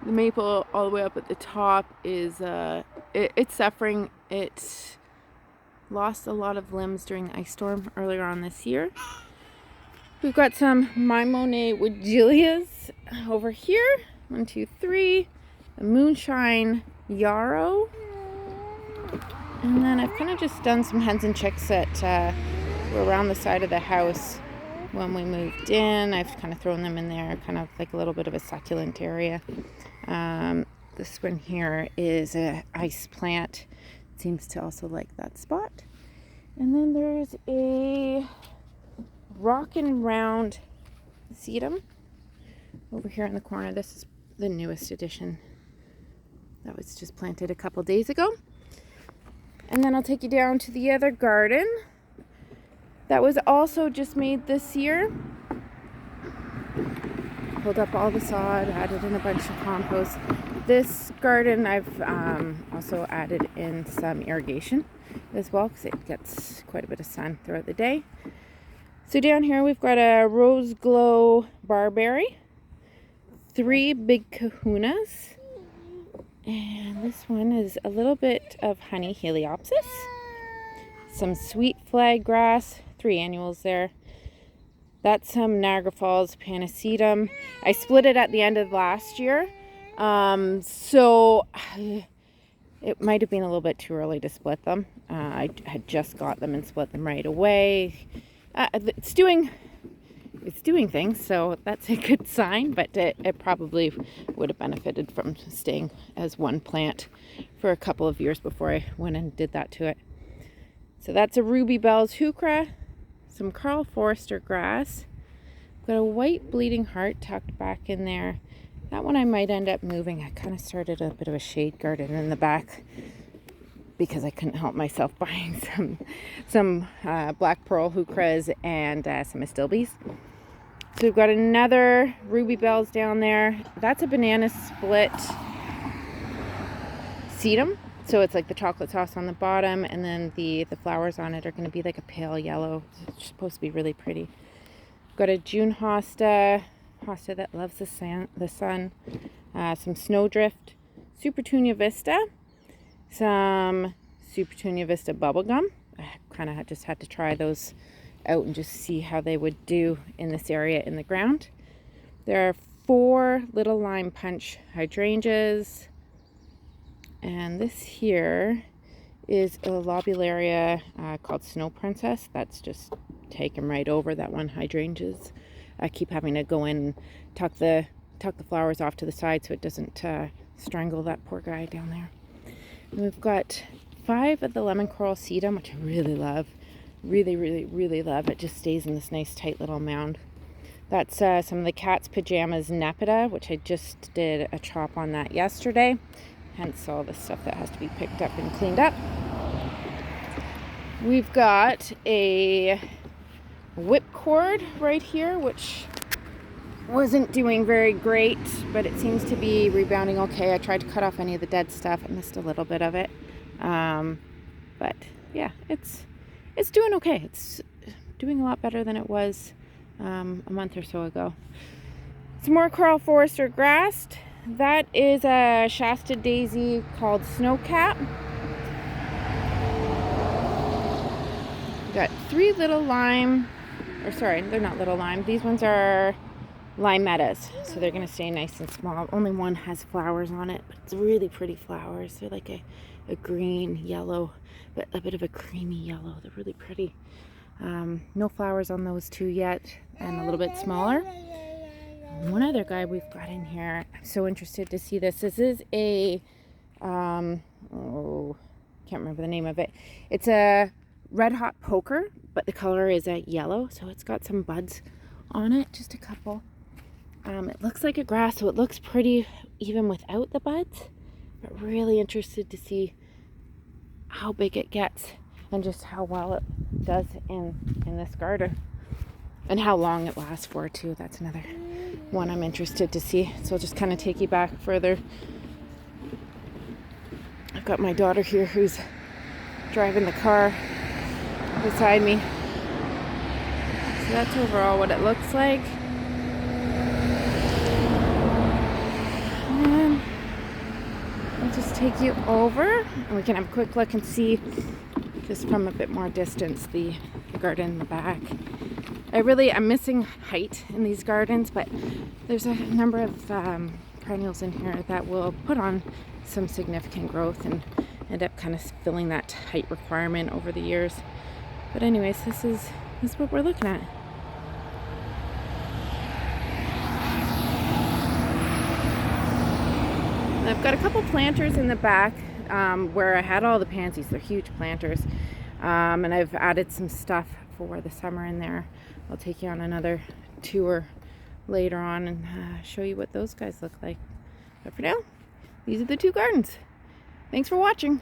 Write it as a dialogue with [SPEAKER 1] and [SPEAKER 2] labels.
[SPEAKER 1] The maple all the way up at the top is it's suffering. It lost a lot of limbs during the ice storm earlier on this year. We've got some Mimone Woodgilias over here. 1, 2, 3. The Moonshine Yarrow. And then I've kind of just done some hens and chicks that were around the side of the house when we moved in. I've kind of thrown them in there, kind of like a little bit of a succulent area. This one here is an ice plant. It seems to also like that spot. And then there's a Rockin' Round sedum over here in the corner. This is the newest addition. That was just planted a couple days ago. And then I'll take you down to the other garden that was also just made this year. Pulled up all the sod, added in a bunch of compost. This garden I've also added in some irrigation as well because it gets quite a bit of sun throughout the day. So down here we've got a Rose Glow Barberry, 3 big kahunas, and this one is a little bit of honey heliopsis, some sweet flag grass, 3 annuals there. That's some Niagara Falls Panacetum. I split it at the end of last year, so it might have been a little bit too early to split them. I had just got them and split them right away. It's doing things, so that's a good sign, but it probably would have benefited from staying as one plant for a couple of years before I went and did that to it. So that's a Ruby Bells heuchera, some Carl Forster grass. Got a white bleeding heart tucked back in there. That one I might end up moving. I kind of started a bit of a shade garden in the back because I couldn't help myself buying some black pearl heucheras and some astilbes. So we've got another Ruby Bells down there. That's a banana split sedum. So it's like the chocolate sauce on the bottom, and then the flowers on it are going to be like a pale yellow. It's supposed to be really pretty. Got a June hosta that loves the sun. Some Snowdrift, Supertunia Vista, some Supertunia Vista bubblegum. I kind of just had to try those out and just see how they would do in this area in the ground. There are 4 little lime punch hydrangeas, and this here is a lobularia called Snow Princess. That's just taken right over that one hydrangeas. I keep having to go in and tuck the flowers off to the side so it doesn't strangle that poor guy down there. And we've got 5 of the lemon coral sedum, which I really love. Really love. It just stays in this nice tight little mound. That's some of the Cat's Pajamas Nepeta, which I just did a chop on that yesterday. Hence all the stuff that has to be picked up and cleaned up. We've got a whipcord right here, which wasn't doing very great, but it seems to be rebounding okay. I tried to cut off any of the dead stuff. I missed a little bit of it. But yeah, it's doing okay. It's doing a lot better than it was a month or so ago. Some more Carl Forster grass. That is a Shasta daisy called Snowcap. Got 3 little lime, or sorry, they're not little lime. These ones are limettas, so they're going to stay nice and small. Only one has flowers on it, but it's really pretty flowers. They're like a green, yellow, but a bit of a creamy yellow. They're really pretty. No flowers on those 2 yet, and a little bit smaller. One other guy we've got in here, I'm so interested to see this. This is a, can't remember the name of it. It's a red hot poker, but the color is a yellow, so it's got some buds on it, just a couple. It looks like a grass, so it looks pretty even without the buds, but really interested to see how big it gets and just how well it does in this garden. And how long it lasts for too. That's another one I'm interested to see. So I'll just kind of take you back further. I've got my daughter here who's driving the car beside me. So that's overall what it looks like. And take you over and we can have a quick look and see just from a bit more distance the garden in the back. I'm missing height in these gardens, but there's a number of perennials in here that will put on some significant growth and end up kind of filling that height requirement over the years. But anyways, this is what we're looking at. And I've got a couple planters in the back where I had all the pansies. They're huge planters. And I've added some stuff for the summer in there. I'll take you on another tour later on and show you what those guys look like. But for now, these are the two gardens. Thanks for watching.